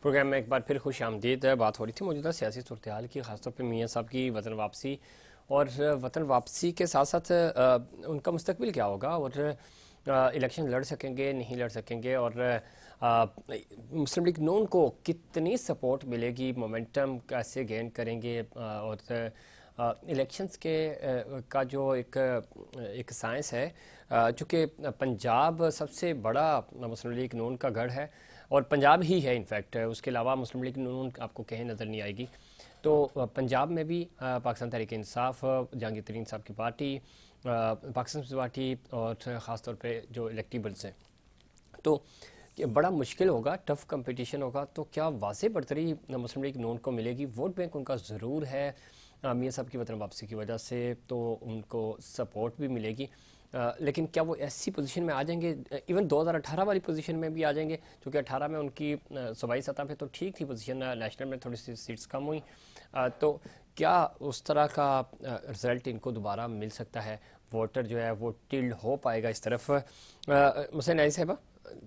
Programme में एक बार फिर खुश आमदीद। बात हो रही थी मौजूदा सियासी सूरत हाल की, खासतौर पर मियाँ साहब की वतन वापसी, और वतन वापसी के साथ साथ उनका मुस्तकबिल क्या होगा, और इलेक्शन लड़ सकेंगे नहीं लड़ सकेंगे, और मुस्लिम लीग नून को कितनी सपोर्ट मिलेगी, मोमेंटम कैसे गेन करेंगे, और इलेक्शंस के का जो एक साइंस है, चूँकि पंजाब सबसे बड़ा मुस्लिम लीग नून का गढ़ है, और पंजाब ही है इनफैक्ट, उसके अलावा मुस्लिम लीग नून आपको कहीं नज़र नहीं आएगी। तो पंजाब में भी पाकिस्तान तहरीक इंसाफ, जहांगीर तरीन साहब की पार्टी, पाकिस्तान पीपल्स पार्टी, और ख़ास तौर पे जो इलेक्टिबल्स हैं, तो ये बड़ा मुश्किल होगा, टफ कंपटीशन होगा। तो क्या वाज़े बढ़तरी मुस्लिम लीग नून को मिलेगी? वोट बैंक उनका ज़रूर है मियाँ साहब की वतन वापसी की वजह से, तो उनको सपोर्ट भी मिलेगी, लेकिन क्या वो ऐसी पोजीशन में आ जाएंगे, इवन 2018 वाली पोजीशन में भी आ जाएंगे? क्योंकि 18 में उनकी सूबाई सतह पे तो ठीक थी पोजीशन, नेशनल में थोड़ी सी सीट्स कम हुई, तो क्या उस तरह का रिजल्ट इनको दोबारा मिल सकता है? वोटर जो है वो टिल्ड हो पाएगा इस तरफ? मुसैन नाई साहिबा,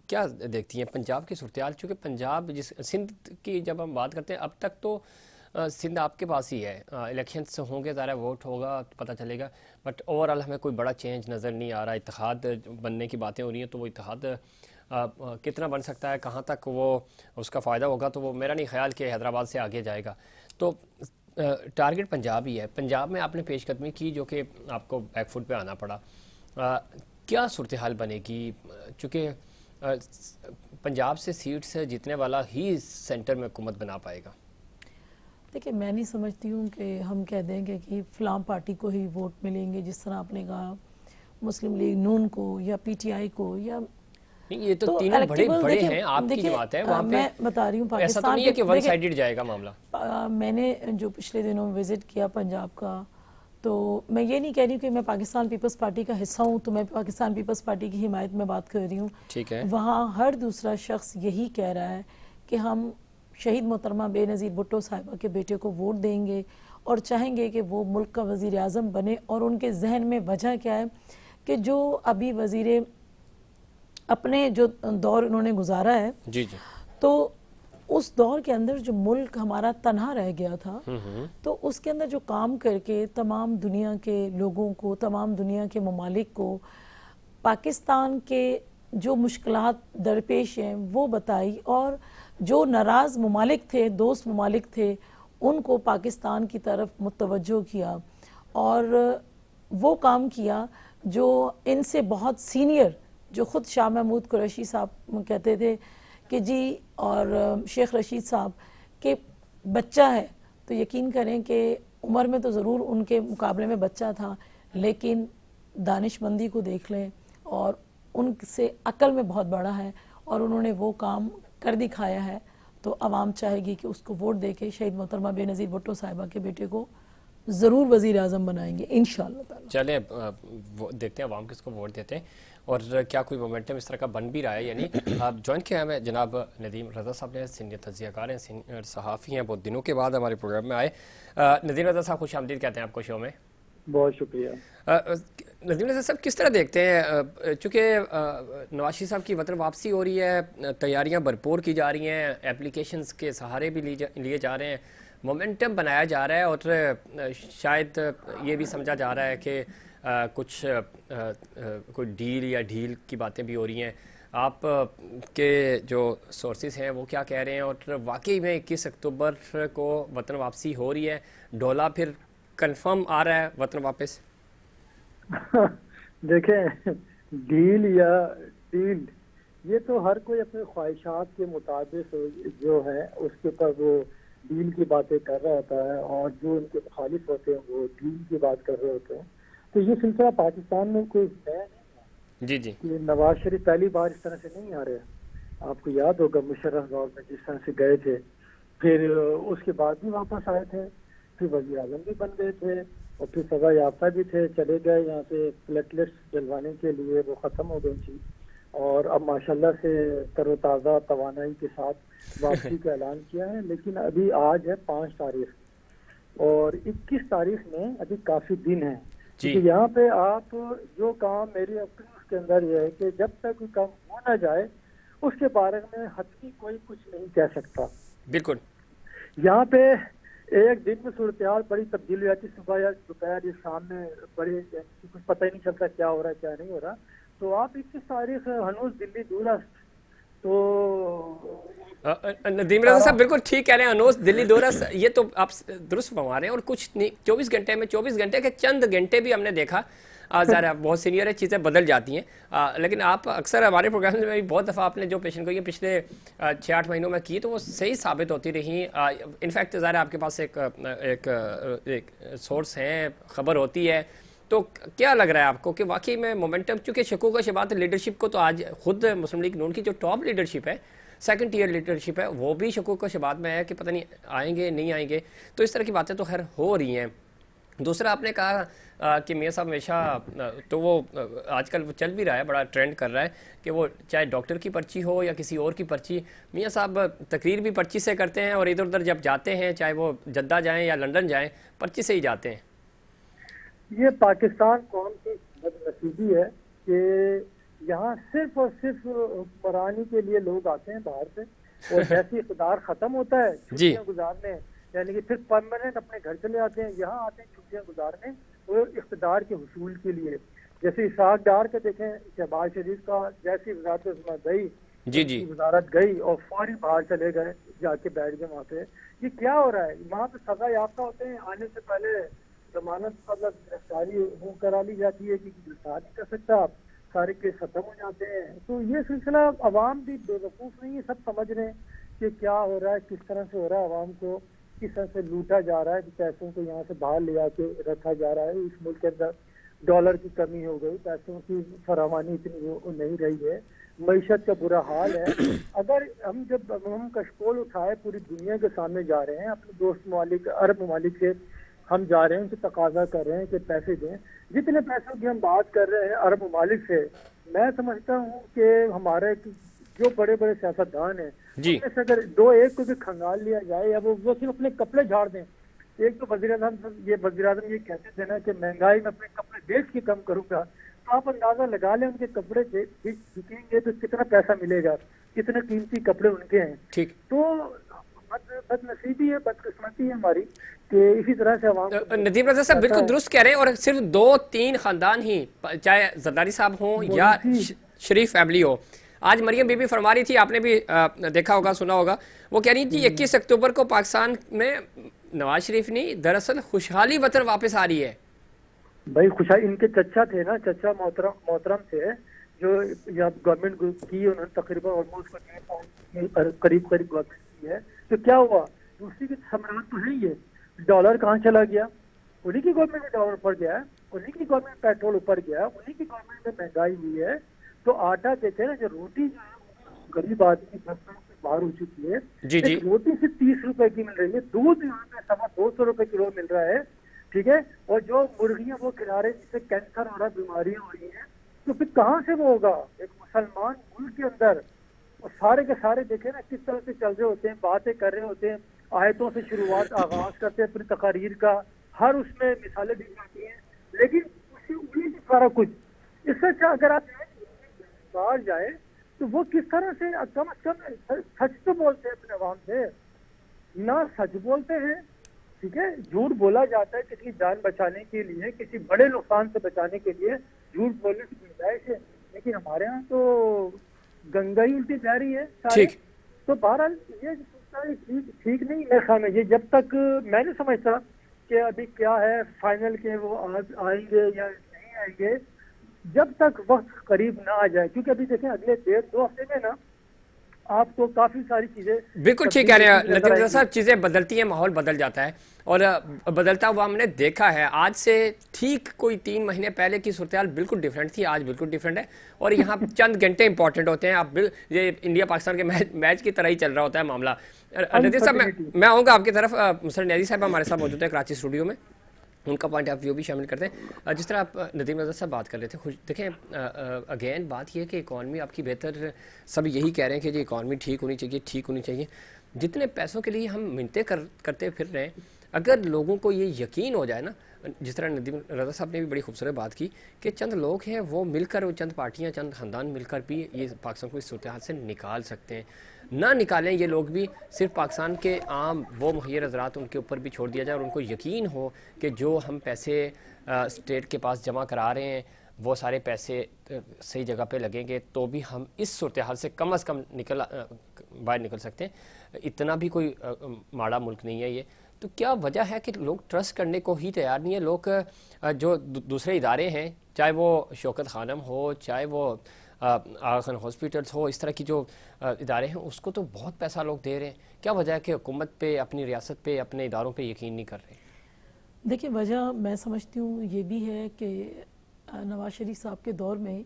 क्या देखती हैं पंजाब की सूरत हाल? चूँकि पंजाब, जिस सिंध की जब हम बात करते हैं, अब तक तो सिंध आपके पास ही है, इलेक्शंस होंगे, ज़रा वोट होगा तो पता चलेगा, बट ओवरऑल हमें कोई बड़ा चेंज नज़र नहीं आ रहा। इत्तेहाद बनने की बातें हो रही हैं, तो वो इत्तेहाद कितना बन सकता है, कहाँ तक वो उसका फ़ायदा होगा, तो वो मेरा नहीं ख्याल कि हैदराबाद से आगे जाएगा। तो टारगेट पंजाब ही है। पंजाब में आपने पेशकदमी की जो कि आपको बैकफुट पे आना पड़ा, क्या सूरत हाल बनेगी? चूँकि पंजाब से सीट्स जीतने वाला ही सेंटर में हुकूमत बना पाएगा। देखिए, मैं नहीं समझती हूँ कि हम कह देंगे कि फ़लाँ पार्टी को ही वोट मिलेंगे, जिस तरह आपने कहा मुस्लिम लीग नून को या पीटीआई को, या नहीं, ये तो तो तीनों बड़े इलेक्टेबल। बड़े देखिए हैं, आपकी देखिए जमात है वहाँ पे। मैं बता रही हूँ ऐसा तो पाकिस्तान नहीं है पे। कि वन देखिए साइडेड जाएगा मामला। मैंने जो पिछले दिनों विज़िट किया पंजाब का, तो मैं ये नहीं कह रही हूँ कि मैं पाकिस्तान पीपल्स पार्टी का हिस्सा हूँ, तो मैं पाकिस्तान पीपल्स पार्टी की हिमायत में बात कर रही हूँ। ठीक है। वहाँ हर दूसरा शख्स यही कह रहा है कि हम शहीद मोहतरमा बेनज़ीर भुट्टो साहिबा के बेटे को वोट देंगे और चाहेंगे कि वो मुल्क का वज़ीर आज़म बने। और उनके जहन में वजह क्या है कि जो अभी वज़ीर अपने जो दौर उन्होंने गुजारा है, जी जी। तो उस दौर के अंदर जो मुल्क हमारा तन्हा रह गया था, तो उसके अंदर जो काम करके तमाम दुनिया के लोगों को, तमाम दुनिया के ममालिक को पाकिस्तान के जो मुश्किलात दरपेश हैं वो बताई, और जो नाराज़ ममालिक थे, दोस्त ममालिक थे, उनको पाकिस्तान की तरफ मुतवज्जो किया, और वो काम किया जो इनसे बहुत सीनियर, जो ख़ुद शाह महमूद कुरैशी साहब कहते थे कि जी, और शेख रशीद साहब के बच्चा है, तो यकीन करें कि उम्र में तो ज़रूर उनके मुकाबले में बच्चा था, लेकिन दानिशमंदी को देख लें, और उनसे अक्ल में बहुत बड़ा है, और उन्होंने वो काम कर दिखाया है। तो आवाम चाहेगी कि उसको वोट दे के शहीद मोहतरमा बेनज़ीर भुट्टो साहिबा के बेटे को ज़रूर वज़ीर आज़म बनाएंगे इंशाअल्लाह ताला। चले देखते हैं अवाम किसको वोट देते हैं, और क्या कोई मोमेंटम इस तरह का बन भी रहा है। यानी आप ज्वाइन किया है जनाब नदीम रज़ा साहब ने, सीनियर तजियाकार हैं, सीनियर सहाफ़ी हैं, बहुत दिनों के बाद हमारे प्रोग्राम में आए। नदीम रज़ा साहब, खुश आमदीद कहते हैं आपको शो में। बहुत शुक्रिया। नदीम रज़ा साहब, किस तरह देखते हैं, चूँकि नवाज साहब की वतन वापसी हो रही है, तैयारियाँ भरपूर की जा रही हैं, एप्लीकेशंस के सहारे भी लिए जा रहे हैं, मोमेंटम बनाया जा रहा है, और शायद ये भी समझा जा रहा है कि कुछ कोई डील या ढील की बातें भी हो रही हैं। आप के जो सोर्सेज हैं वो क्या कह रहे हैं, और वाकई में 21 अक्टूबर को वतन वापसी हो रही है, डोला फिर कंफर्म आ रहा है वतन वापस? देखें, डील या डील, ये तो हर कोई अपने ख्वाहिशात के मुताबिक जो है उसके ऊपर वो डील की बातें कर रहा होता है, और जो उनके मुखालिफ होते हैं वो डील की बात कर रहे होते हैं। तो ये सिलसिला पाकिस्तान में कोई नया नहीं है। जी जी। कि नवाज शरीफ पहली बार इस तरह से नहीं आ रहे। आपको याद होगा मुशर्रफ दौर में जिस तरह से गए थे, फिर उसके बाद भी वापस आए थे, फिर वज़ीर आज़म भी बन गए थे, और फिर सजा याफ्ता भी थे, चले गए यहाँ से प्लेटलेट्स डलवाने के लिए, वो ख़त्म हो गई थी, और अब माशाल्लाह से तरोताज़ा तवानाई के साथ वापसी का ऐलान किया है। लेकिन अभी आज है 5 तारीख, और 21 तारीख में अभी काफ़ी दिन है। क्योंकि यहाँ पे आप जो काम, मेरी अपनी उसके अंदर यह है कि जब तक कोई काम हो ना जाए उसके बारे में हतमी कोई कुछ नहीं कह सकता। बिल्कुल। यहाँ पे एक दिन में सूरत हाल बड़ी तब्दीली आती, सुबह या दोपहर या शाम में बड़ी कुछ पता ही नहीं चलता क्या हो रहा है क्या नहीं हो रहा। तो आप 21 तारीख हनूज दिल्ली दूर है, तो नदीम रजा साहब बिल्कुल ठीक कह रहे हैं। अनोस दिल्ली दौरा ये तो आप दुरुस्त फरमा रहे हैं। और कुछ नहीं, 24 घंटे में, 24 घंटे के चंद घंटे भी हमने देखा, ज़रा बहुत सीनियर है, चीज़ें बदल जाती हैं। लेकिन आप अक्सर हमारे प्रोग्राम में भी बहुत दफ़ा आपने जो पेशन गोई पिछले 6-8 महीनों में की, तो वो सही साबित होती रही। इनफैक्ट ज़रा आपके पास एक सोर्स है, ख़बर होती है, तो क्या लग रहा है आपको कि वाकई में मोमेंटम, चूंकि शकूक शबात लीडरशिप को तो आज खुद मुस्लिम लीग नून की जो टॉप लीडरशिप है, सेकंड टीयर लीडरशिप है, वो भी शकूक शबात में है कि पता नहीं आएंगे नहीं आएंगे। तो इस तरह की बातें तो खैर हो रही हैं। दूसरा आपने कहा कि मियाँ साहब हमेशा, तो वो आजकल वो चल भी रहा है, बड़ा ट्रेंड कर रहा है कि वो चाहे डॉक्टर की पर्ची हो या किसी और की पर्ची, मियाँ साहब तकरीर भी पर्ची से करते हैं और इधर उधर जब जाते हैं, चाहे वो जद्दा जाएं या लंदन जाएं, पर्ची से ही जाते हैं। ये पाकिस्तान कौम की बदनसीबी है कि यहाँ सिर्फ और सिर्फ हुक्मरानी के लिए लोग आते हैं बाहर से, और जैसे इक़्तिदार खत्म होता है छुट्टियाँ गुजारने, यानी कि फिर परमानेंट अपने घर चले आते हैं, यहाँ आते हैं छुट्टियाँ गुजारने वो इक़्तिदार के हुसूल के लिए। जैसे इसाक डार के देखें, शहबाज शरीफ का जैसी वजारत गई, जी वजारत गई और फौरी बाहर चले गए, जाके बैठ गए वहाँ पे। ये क्या हो रहा है? वहाँ पे सजा याफ्ता होते हैं, आने से पहले जमानत मतलब गिरफ्तारी वो करा ली जाती है कि गिरफ्तार नहीं कर सकता आप, सारे केस खत्म हो जाते हैं। तो ये सिलसिला अवाम भी बेवकूफ़ नहीं है, सब समझ रहे हैं कि क्या हो रहा है, किस तरह से हो रहा है, अवाम को किस तरह से लूटा जा रहा है, पैसों को यहाँ से बाहर ले आके रखा जा रहा है। इस मुल्क के अंदर डॉलर की कमी हो गई, पैसों की फरावानी इतनी नहीं रही है, मईशत का बुरा हाल है। अगर जब हम कशकोल उठाए पूरी दुनिया के सामने जा रहे हैं, अपने दोस्त ममालिक अरब ममालिक से हम जा रहे हैं, उनसे तकाजा कर रहे हैं कि पैसे दें, जितने पैसों की हम बात कर रहे हैं अरब ममालिक से, मैं समझता हूँ कि हमारे जो बड़े बड़े सियासतदान हैं, उनमें से अगर दो एक को भी खंगाल लिया जाए या वो सिर्फ अपने कपड़े झाड़ दें। एक तो वज़ीर आज़म ये कहते थे ना कि महंगाई में अपने कपड़े बेच के कम करूंगा, तो आप अंदाजा लगा लें उनके कपड़े बिकेंगे तो कितना पैसा मिलेगा, कितने कीमती कपड़े उनके हैं। ठीक। तो बदनसीबी है, बदकिस्मती है हमारी कि इसी तरह से अवाम। नदीम रजा साहब बिल्कुल दुरुस्त कह रहे हैं। और सिर्फ 2-3 खानदान ही, चाहे जरदारी साहब हों या शरीफ फैमिली हो, आज मरियम बीबी फरमा रही थी, आपने भी देखा होगा सुना होगा, वो कह रही थी 21 अक्टूबर को पाकिस्तान में नवाज शरीफ नहीं, दरअसल खुशहाली वतन वापस आ रही है। भाई खुशहाली इनके चचा थे ना, चचा मोहतरम थे जो गवर्नमेंट की, उन्होंने तकरीबन ऑलमोस्ट करीब गवर्नमेंट की है। तो क्या हुआ, दूसरी की सम्राट तो है ये, डॉलर कहाँ चला गया? उन्हीं की गवर्नमेंट में डॉलर ऊपर गया है, उन्हीं की गवर्नमेंट पेट्रोल ऊपर गया, उन्हीं की गवर्नमेंट में महंगाई हुई है। तो आटा कहते हैं ना, जो रोटी जो है गरीब आदमी 10 से बाहर हो चुकी है, जी। रोटी से 30 रुपए की मिल रही है, दूध यहाँ पे 250 रुपए किलो मिल रहा है, ठीक है। और जो मुर्गियां वो खिला रहे जिससे कैंसर हो रहा, बीमारियां हो रही है, तो फिर कहाँ से वो होगा एक मुसलमान मुल्क के अंदर? और सारे के सारे देखे ना किस तरह से चल रहे होते हैं, बातें कर रहे होते हैं, आयतों से शुरुआत आगाज करते हैं, फिर तकारीर का हर उसमें मिसालें दी जाती हैं, लेकिन उससे उम्मीद सारा कुछ। इससे अच्छा अगर आप बाहर जाए तो वो किस तरह से कम से कम सच तो बोलते हैं अपने अवाम से, ना सच बोलते हैं, ठीक है। झूठ बोला जाता है किसी जान बचाने के लिए, किसी बड़े नुकसान से बचाने के लिए झूठ बोलने की गुंजाइश है, लेकिन हमारे यहाँ तो गंगा ही उल्टी जा रही है। ठीक। तो बहरहाल ये ठीक नहीं है ख्याल में। ये जब तक मैं नहीं समझता कि अभी क्या है फाइनल के वो आएंगे या नहीं आएंगे, जब तक वक्त करीब ना आ जाए, क्योंकि अभी देखें अगले 1.5-2 हफ्ते में ना आपको काफी सारी चीजें। बिल्कुल ठीक कह रहे हैं नदीम रजा साहब, चीजें बदलती हैं, माहौल बदल जाता है और बदलता हुआ हमने देखा है। आज से ठीक कोई 3 महीने पहले की सूरत बिल्कुल डिफरेंट थी, आज बिल्कुल डिफरेंट है। और यहाँ चंद घंटे इंपॉर्टेंट होते हैं। आप ये इंडिया पाकिस्तान के मैच की तरह ही चल रहा होता है मामला। नदीम साहब मैं आऊँगा आपकी तरफ। मुसर न्याजी साहब हमारे साथ मौजूद है कराची स्टूडियो में, उनका पॉइंट ऑफ व्यू भी शामिल करते हैं। जिस तरह आप नदीम रजा साहब बात कर रहे थे, देखें अगेन बात यह है कि इकॉनमी आपकी बेहतर, सब यही कह रहे हैं कि जी इकॉनमी ठीक होनी चाहिए, ठीक होनी चाहिए। जितने पैसों के लिए हम मिन्नतें करते फिर रहे हैं, अगर लोगों को ये यकीन हो जाए ना, जिस तरह नदीम रज़ा साहब ने भी बड़ी खूबसूरत बात की कि चंद लोग हैं वो मिलकर, चंद पार्टियां, चंद ख़ानदान मिलकर भी ये पाकिस्तान को इस सूरत हाल से निकाल सकते हैं। ना निकालें ये लोग भी, सिर्फ पाकिस्तान के आम वो मुहैयर हज़रात उनके ऊपर भी छोड़ दिया जाए और उनको यकीन हो कि जो हम पैसे स्टेट के पास जमा करा रहे हैं वो सारे पैसे सही जगह पे लगेंगे तो भी हम इस सूरत हाल से कम से कम बाहर निकल सकते हैं। इतना भी कोई माड़ा मुल्क नहीं है ये। तो क्या वजह है कि लोग ट्रस्ट करने को ही तैयार नहीं है? लोग जो दूसरे इदारे हैं, चाहे वो शौकत खानम हो, चाहे वो आगा खान हॉस्पिटल्स हो, इस तरह की जो इदारे हैं उसको तो बहुत पैसा लोग दे रहे हैं। क्या वजह है कि हुकूमत पे, अपनी रियासत पे, अपने इदारों पे यकीन नहीं कर रहे? देखिए, वजह मैं समझती हूँ ये भी है कि नवाज शरीफ साहब के दौर में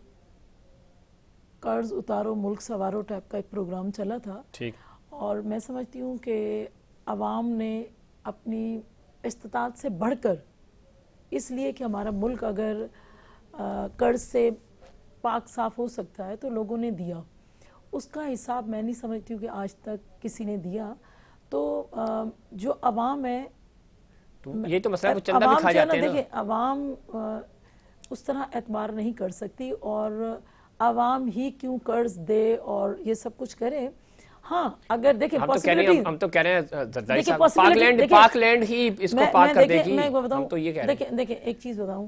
कर्ज उतारो मुल्क सवारो टाइप का एक प्रोग्राम चला था। ठीक। और मैं समझती हूँ कि अवाम ने अपनी इस्तिताअत से बढ़कर, इसलिए कि हमारा मुल्क अगर कर्ज से पाक साफ हो सकता है तो लोगों ने दिया। उसका हिसाब मैं नहीं समझती हूँ कि आज तक किसी ने दिया। तो जो अवाम है, तो ये तो मसला, वो चंदा भी खा जाते हैं ना। देखिए, अवाम उस तरह एतबार नहीं कर सकती और अवाम ही क्यों कर्ज दे और ये सब कुछ करे। हाँ, अगर देखिए हम तो कह रहे हैं जरदारी साहब, पाकलैंड ही इसको पाक कर देगी। मैं बताऊं, हम तो ये कह रहे हैं। देखिए एक चीज बताऊं,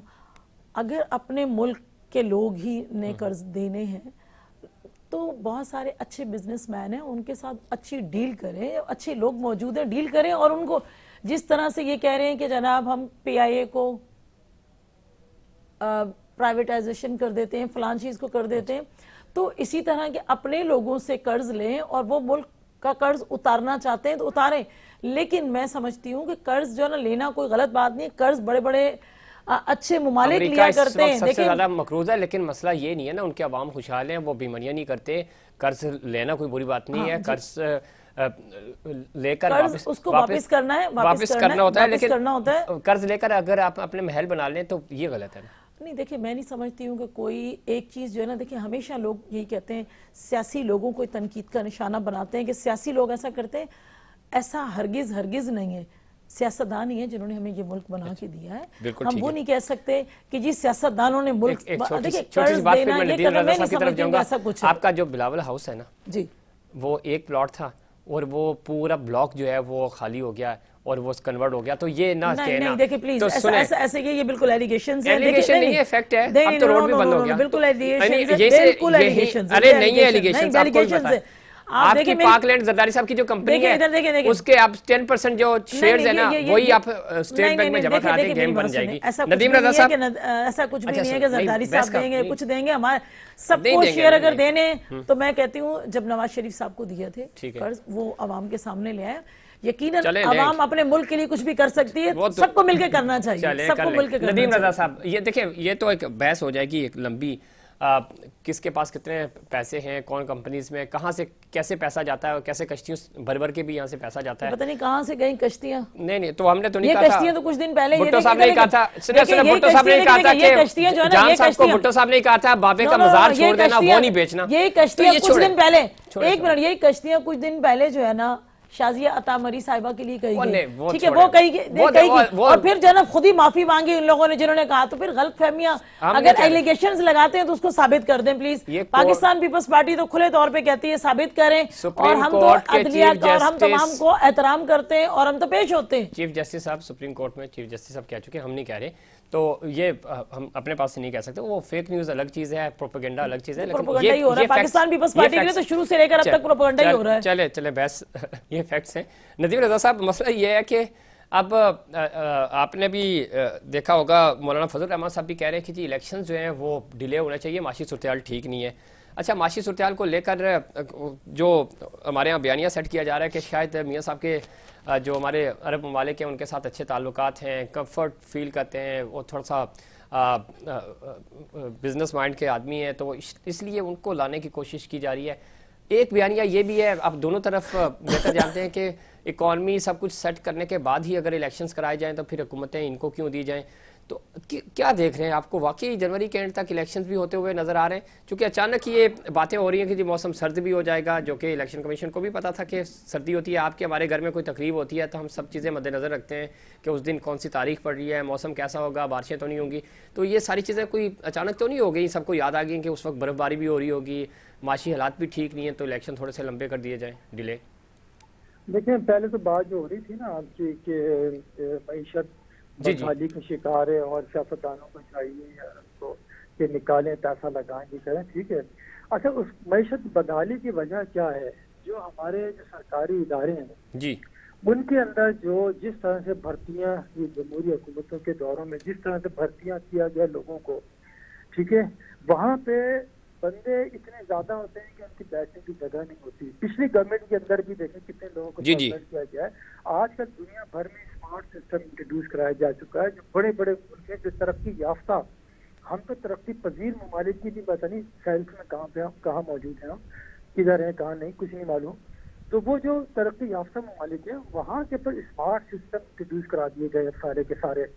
अगर अपने मुल्क के लोग ही ने कर्ज देने हैं तो बहुत सारे अच्छे बिजनेसमैन हैं, उनके साथ अच्छी डील करें, अच्छे लोग मौजूद हैं, डील करें। और उनको जिस तरह से ये कह रहे हैं कि जनाब हम PIA को प्राइवेटाइजेशन कर देते हैं, फलान चीज को कर देते हैं, तो इसी तरह के अपने लोगों से कर्ज लें और वो मुल्क का कर्ज उतारना चाहते हैं तो उतारें। लेकिन मैं समझती हूँ कि कर्ज जो है ना लेना कोई गलत बात नहीं है। कर्ज बड़े बड़े अच्छे ममालिक लिया करते हैं, सबसे ज्यादा मकरूज है, लेकिन मसला ये नहीं है ना, उनके अवाम खुशहाल हैं, वो बेईमानियां नहीं करते। कर्ज लेना कोई बुरी बात नहीं है, कर्ज लेकर वापस करना है, वापस करना होता है, लेकिन कर्ज लेकर अगर आप अपने महल बना लें तो ये गलत है ना। नहीं, देखिए मैं नहीं समझती हूँ कि कोई एक चीज़ जो है ना, देखिए हमेशा लोग यही कहते हैं, सियासी लोगों को तनकीद का निशाना बनाते हैं कि सियासी लोग ऐसा करते हैं। ऐसा हरगिज नहीं है। सियासतदान ही है जिन्होंने हमें ये मुल्क बना के दिया है। हम वो नहीं कह सकते कि जी सियासतदानों ने मुल्क, देखिए कर्ज देना ये करना, मैं नहीं समझती हूँ ऐसा कुछ। आपका जो बिलावल हाउस है ना जी, वो एक प्लॉट था और वो पूरा ब्लॉक जो है वो खाली हो गया और वो कन्वर्ट हो गया। तो ये ना नहीं, देखिए प्लीज, तो ऐसे ये बिल्कुल एलिगेशंस है। एलिगेशन नहीं है, फैक्ट है। अब तो रोड भी बंद हो गया। बिल्कुल एलिगेशंस। अरे नहीं है एलिगेशंस, है आपकी पाकलैंड जरदारी साहब की जो कंपनी है उसके आप 10% जो शेयर्स है ना वही आप स्टेट बैंक में जमा करा दें, गेम बन जाएगी। नदीम रज़ा साहब, ऐसा कुछ भी नहीं है कि जरदारी साहब देंगे, कुछ देंगे। हमारे सबको शेयर अगर देने, तो मैं कहती हूँ जब नवाज शरीफ साहब को दिए थे कर्ज, वो अवाम के सामने ले आए। यकीनन अवाम अपने मुल्क के लिए कुछ भी कर सकती है, सबको मिलकर करना चाहिए, सबको मिलकर। नदीम रज़ा साहब, ये देखिए, ये तो एक बहस हो जाएगी एक लंबी, किसके पास कितने पैसे हैं, कौन कंपनीज में, कहां से कैसे पैसा जाता है और कैसे कश्तियों भर के भी यहां से पैसा जाता है। पता नहीं कहां से गई कश्तियां। नहीं तो हमने तो नहीं कहा था। कश्तियां तो कुछ दिन पहले भुट्टो साहब ने कहा था, भुट्टो साहब ने कहा था कि जान साहब को भुट्टो साहब ने कहा था बाबे का मजार छोड़ देना, वो नहीं बेचना। ये कश्तियां कुछ दिन पहले, एक मिनट, यही कश्तियां कुछ दिन पहले जो है ना शाजिया अतामरी साहिबा के लिए कही गई, ठीक है, वो कही और फिर जनाब खुद ही माफी मांगी उन लोगों ने जिन्होंने कहा। तो फिर गलत फहमियां, अगर एलिगेशंस लगाते हैं तो उसको साबित कर दें प्लीज। पाकिस्तान पीपल्स पार्टी तो खुले तौर पे कहती है साबित करें, और हम तो अदलिया का और हम तमाम को एहतराम करते हैं और हम तो पेश होते हैं। चीफ जस्टिस साहब सुप्रीम कोर्ट में चीफ जस्टिस साहब कह चुके, हम नहीं कह रहे, तो ये हम अपने पास से नहीं कह सकते। वो फेक न्यूज अलग चीज है, प्रोपेगेंडा अलग चीज है, लेकिन ये हो रहा है पाकिस्तान पीपल्स पार्टी के लिए तो शुरू से लेकर अब तक प्रोपेगेंडा ही हो रहा है। चले बस ये फैक्ट्स हैं। नदीम रज़ा साहब, मसला ये है कि अब आपने भी देखा होगा, मौलाना फजल रहमान साहब भी कह रहे हैं कि जी इलेक्शन जो हैं वो डिले होना चाहिए, माशी सूरत ठीक नहीं है। अच्छा, माशी सूरत को लेकर जो हमारे यहाँ बयानिया सेट किया जा रहा है कि शायद मियाँ साहब के जो हमारे अरब ममालिक हैं उनके साथ अच्छे ताल्लुकात हैं, कंफर्ट फील करते हैं, वो थोड़ा सा बिजनेस माइंड के आदमी हैं, तो इसलिए उनको लाने की कोशिश की जा रही है। एक बयानिया ये भी है, आप दोनों तरफ बेहतर जानते हैं कि इकॉनमी सब कुछ सेट करने के बाद ही अगर इलेक्शंस कराए जाएं तो फिर हुकूमतें इनको क्यों दी जाएं। तो क्या देख रहे हैं, आपको वाकई जनवरी के एंड तक इलेक्शंस भी होते हुए नजर आ रहे हैं? क्योंकि अचानक ये बातें हो रही हैं कि जी मौसम सर्द भी हो जाएगा, जो कि इलेक्शन कमीशन को भी पता था कि सर्दी होती है। आपके हमारे घर में कोई तकरीब होती है तो हम सब चीज़ें मद्देनजर रखते हैं कि उस दिन कौन सी तारीख पड़ रही है, मौसम कैसा होगा, बारिशें तो नहीं होंगी। तो ये सारी चीज़ें कोई अचानक तो नहीं हो गई, सबको याद आ गई कि उस वक्त बर्फबारी भी हो रही होगी, माशी हालात भी ठीक नहीं है, तो इलेक्शन थोड़े से लंबे कर दिए जाए, डिले। देखिए, पहले तो बात जो हो रही थी ना आपकी कि मईशत जी जी। बदहाली का शिकार है और सियासतदानों को चाहिए तो कि निकालें, पैसा लगाएं, ये करें, ठीक है। अच्छा, उस मईशत बदहाली की वजह क्या है? जो हमारे जो सरकारी इदारे हैं जी उनके अंदर जो जिस तरह से भर्तियां, ये जमहूरी हुकूमतों के दौरों में जिस तरह से भर्तियां किया गया लोगों को, ठीक है, वहाँ पे बंदे इतने ज्यादा होते हैं कि उनकी बैठने की जगह नहीं होती। पिछली गवर्नमेंट के अंदर भी देखें कितने लोगों को जी जी। परमानेंट किया गया है। आजकल दुनिया भर में स्मार्ट सिस्टम इंट्रोड्यूस कराया जा चुका है। जो बड़े बड़े मुल्क हैं, जो तरक्की याफ्ता, हम तो तरक्की पजीर ममालिक की भी पता नहीं सेल्स में कहाँ पे हम कहाँ मौजूद हैं, हम किधर हैं कहाँ नहीं, कुछ नहीं मालूम। तो वो जो तरक्की याफ्ता ममालिक है वहाँ के ऊपर स्मार्ट सिस्टम इंट्रोड्यूस करा दिए गए सारे के सारे।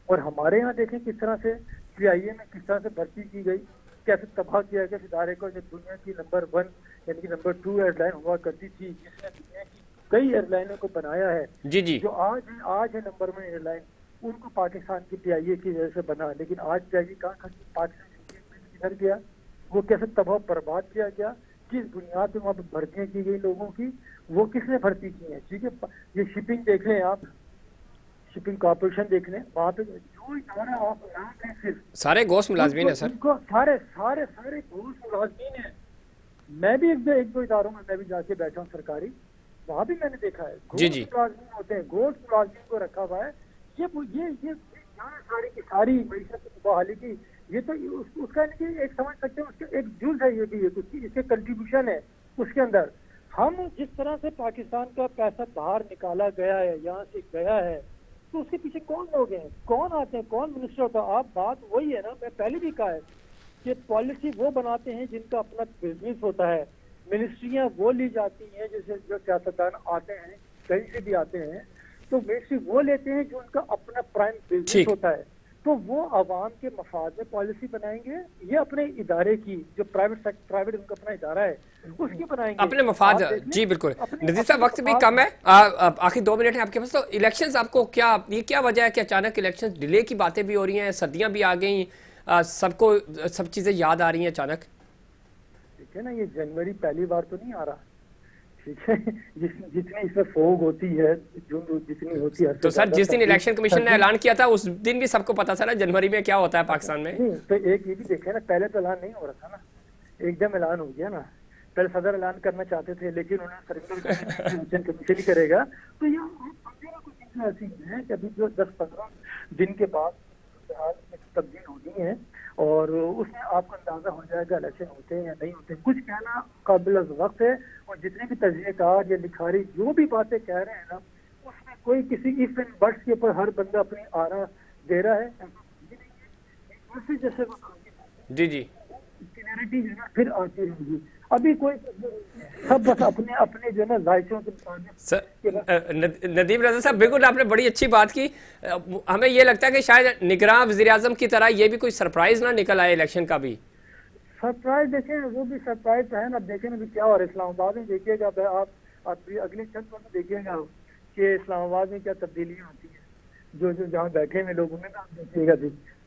और हमारे यहाँ देखें किस तरह से सीआईए में किस तरह से भर्ती की गई, कैसे तबाह किया गया इस इदारे को, जो दुनिया की नंबर 1 यानी कि नंबर 2 एयरलाइन हुआ करती थी, जिसने दुनिया की कई एयरलाइनों को बनाया है। जी जी। जो आज है नंबर 1 एयरलाइन, उनको पाकिस्तान की पीआईए की वजह से बना। लेकिन आज पीआईए कहाँ खड़ी, पाकिस्तान किधर गया, वो कैसे तबाह बर्बाद किया गया, किस बुनियाद पर वहाँ पर भर्तियां की गई लोगों की, वो किसने भर्ती की है, ठीक है। ये शिपिंग देख लें आप, शिपिंग कॉर्पोरेशन देख लें, वहाँ पे जो इदारा आप नाम है सिर्फ सारे गोश्त मुलाजमीन है सर। उनको सारे सारे सारे घूस मुलाजमीन है। मैं भी एक दो इदारों में मैं भी जाके बैठा हूँ सरकारी, वहाँ भी मैंने देखा है जी घूस जी। मुलाजमीन होते हैं, घूस मुलाजमीन को रखा हुआ है। ये सारी की सारी मीशत की बहाली की, ये तो उसका एक समझ सकते हैं, उसके एक जुज है, ये भी उसकी इसके कंट्रीब्यूशन है उसके अंदर। हम जिस तरह से पाकिस्तान का पैसा बाहर निकाला गया है, यहाँ से गया है, तो उसके पीछे कौन लोग हैं, कौन आते हैं, कौन मिनिस्टर होता है? आप बात वही है ना, मैं पहले भी कहा है कि पॉलिसी वो बनाते हैं जिनका अपना बिजनेस होता है। मिनिस्ट्रियां वो ली जाती हैं जैसे जो सियासतदान आते हैं, कहीं से भी आते हैं, तो मिनिस्ट्री वो लेते हैं जो उनका अपना प्राइम बिजनेस होता है। तो वो आवाम के मफाद में पॉलिसी बनाएंगे, ये अपने इदारे की जो प्राइवेट उनका अपना इदारा है उसकी बनाएंगे अपने मफाद। जी बिल्कुल। नजीर साहब, वक्त भी कम है, आखिर 2 मिनट है आपके पास। तो इलेक्शंस आपको क्या वजह है कि अचानक इलेक्शंस डिले की बातें भी हो रही हैं, सर्दियां भी आ गई, सबको सब चीजें याद आ रही हैं अचानक? ठीक है ना, ये जनवरी पहली बार तो नहीं आ रहा, ठीक है। जितनी इसमें फोग होती है, जो जितनी होती है, तो सर जिस दिन इलेक्शन कमीशन ने ऐलान किया था उस दिन भी सबको पता था ना जनवरी में क्या होता है पाकिस्तान में। नहीं, तो एक ये भी देखे ना, पहले तो ऐलान नहीं हो रहा था ना, एकदम ऐलान हो गया ना। पहले सदर ऐलान करना चाहते थे लेकिन उन्होंने सरेंडर इलेक्शन कमीशन ही करेगा। तो ये कुछ चीजें ऐसी हैं कि अभी जो 10-15 दिन के बाद तब्दील होनी है और उसमें आपको अंदाजा हो जाएगा इलेक्शन होते हैं या नहीं होते। कुछ कहना काबिल वक्त है, और जितने भी तजज़ियाकार या लिखारी जो भी बातें कह रहे हैं ना, उसमें कोई किसी इफ एंड बट्स के ऊपर हर बंदा अपनी आरा दे रहा है, जैसे जी जी। क्लियरिटी जो है फिर आती रहेगी। अभी कोई सब बस अपने अपने जो है ना जायशों के मुताबिक। नदीम रजा साहब, बिल्कुल आपने बड़ी अच्छी बात की। हमें ये लगता है कि शायद निगरान वज़ीर आज़म की तरह ये भी कोई सरप्राइज ना निकल आए इलेक्शन का भी। सरप्राइज देखें, वो भी सरप्राइज है ना, देखें अभी क्या हो रहा है इस्लामाबाद में। देखिएगा आप अगले चंद वक्त देखिएगा कि इस्लामाबाद में क्या तब्दीलियाँ होती हैं, जो जो जहाँ बैठे हुए लोगों में आप देखिएगा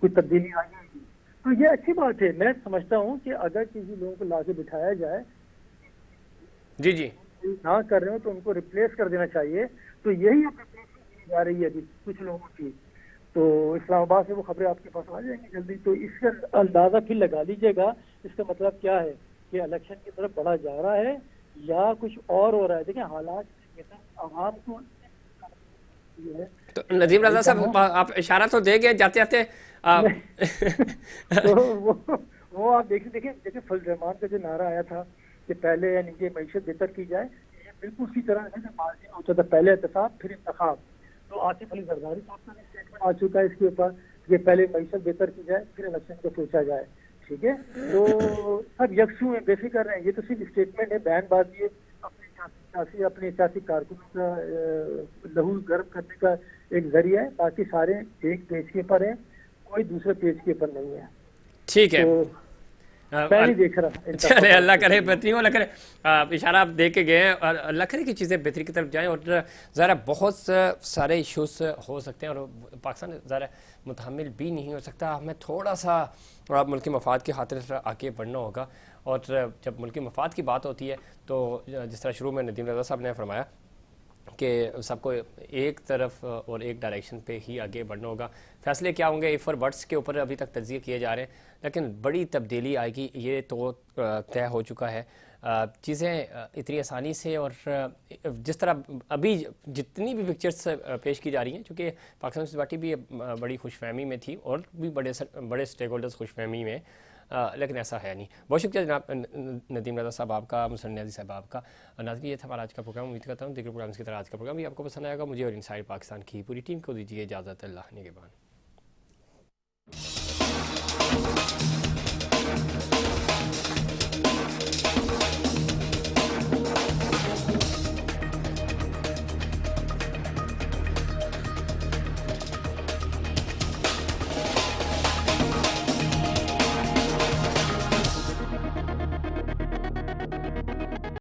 कुछ तब्दीली आ जाएगी। तो ये अच्छी बात है। मैं समझता हूँ कि अगर किसी लोगों को लाके बिठाया जाए, जी जी, ना कर रहे हो तो उनको रिप्लेस कर देना चाहिए। तो यही अब रिप्लेसमेंट की जा रही है अभी कुछ लोगों की। तो इस्लामाबाद से वो खबरें आपके पास आ जाएंगी जल्दी, तो इसका अंदाजा फिर लगा लीजिएगा इसका मतलब क्या है कि इलेक्शन की तरफ बढ़ा जा रहा है या कुछ और हो रहा है। देखिए हालात आवाम को तो नदीम रजा साहब आप इशारा तो दे गए जाते जाते। तो वो आप देखिए फजल रहमान का जो नारा आया था कि पहले यानी कि मईशत बेहतर की जाए, ये बिल्कुल उसी तरह से माजी में होता था, पहले एहतसाब फिर इंतखाब। तो आसिफ अली जरदारी साहब का स्टेटमेंट आ चुका है इसके ऊपर कि पहले मईशत बेहतर की जाए फिर इलेक्शन को सोचा जाए, ठीक है। तो सब यकसू हैं, बेफिक्र रहे हैं। ये तो सिर्फ स्टेटमेंट है, बयानबाजी है, अपने सियासी कारकुनों का लहू गर्म करने का एक जरिया है। बाकी सारे एक पेज के पर हैं, कोई दूसरे पेज के ऊपर नहीं है। ठीक है। तो मैं नहीं देख रहा। चले, अल्लाह करे बेहतरी हो, अल्लाह करे इशारा आप दे के गए हैं और अल्लाह करे कि चीज़ें बेहतरी की तरफ जाएं। और ज़रा बहुत सारे इश्यूज हो सकते हैं और पाकिस्तान ज़रा मुतहम्मिल भी नहीं हो सकता। हमें थोड़ा सा मुल्की मफाद की खातिर आगे बढ़ना होगा। और जब मुल्की मफाद की बात होती है तो जिस तरह शुरू में नदीम रज़ा साहब ने फरमाया कि सबको एक तरफ और एक डायरेक्शन पे ही आगे बढ़ना होगा। फैसले क्या होंगे इफ़ और बट्स के ऊपर अभी तक तज्ज़िये किए जा रहे हैं, लेकिन बड़ी तब्दीली आएगी ये तो तय हो चुका है। चीज़ें इतनी आसानी से और जिस तरह अभी जितनी भी पिक्चर्स पेश की जा रही हैं, चूँकि पाकिस्तान सोसाइटी भी बड़ी खुशफहमी में थी और भी बड़े स्टेक होल्डर्स खुशफहमी में, लेकिन ऐसा है नहीं। बहुत शुक्रिया जनाब नदीम रज़ा साहब आपका, मुसन्नी न्याज़ी साहब आपका। नाज़रीन ये था हमारा आज का प्रोग्राम। उम्मीद करता हूँ दीगर प्रोग्राम्स की तरह आज का प्रोग्राम भी आपको पसंद आएगा। मुझे और इनसाइड पाकिस्तान की पूरी टीम को दीजिए इजाज़त। अल्लाह निगहबान।